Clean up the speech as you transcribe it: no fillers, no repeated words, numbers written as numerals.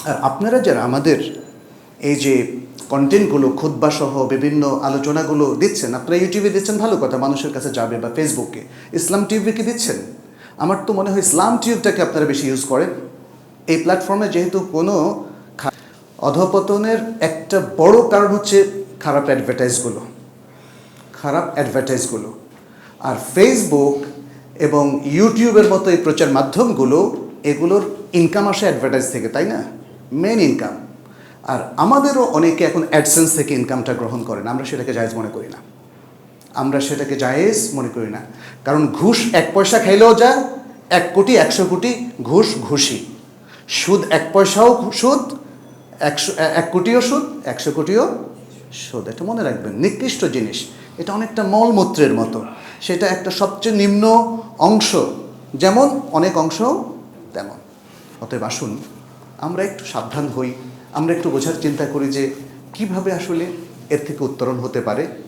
আর আপনারা যারা আমাদের এই যে কন্টেন্টগুলো খুতবা সহ বিভিন্ন আলোচনাগুলো দিচ্ছেন, আপনারা ইউটিউবে দিচ্ছেন, ভালো কথা, মানুষের কাছে যাবে, বা ফেসবুকে, ইসলাম টিউবে কি দিচ্ছেন? আমার তো মনে হয় ইসলাম টিউবটাকে আপনারা বেশি ইউজ করেন। এই প্ল্যাটফর্মে যেহেতু কোনো অধপতনের একটা বড় কারণ হচ্ছে খারাপ অ্যাডভার্টাইজগুলো। আর ফেসবুক এবং ইউটিউবের মতো এই প্রচার মাধ্যমগুলো, এগুলোর ইনকাম আসে অ্যাডভার্টাইজ থেকে, তাই না? Main income. আর আমাদেরও অনেকে এখন অ্যাডসেন্স থেকে ইনকামটা গ্রহণ করেন, আমরা সেটাকে জায়েজ মনে করি না। কারণ ঘুষ 1 পয়সা খাইলেও যা, 1 কোটি 100 কোটি ঘুষই। সুদ 1 পয়সাও সুদ, 1 কোটিও সুদ, 100 কোটিও সুদ। এটা মনে রাখবেন, নিকৃষ্ট জিনিস। এটা অনেকটা মলমূত্রের মতো, সেটা একটা সবচেয়ে নিম্ন অংশ, যেমন অনেক অংশ তেমন। অতএব আসুন আমরা একটু সাবধান হই, আমরা একটু বোঝার চিন্তা করি যে কিভাবে আসলে এর থেকে উত্তরণ হতে পারে।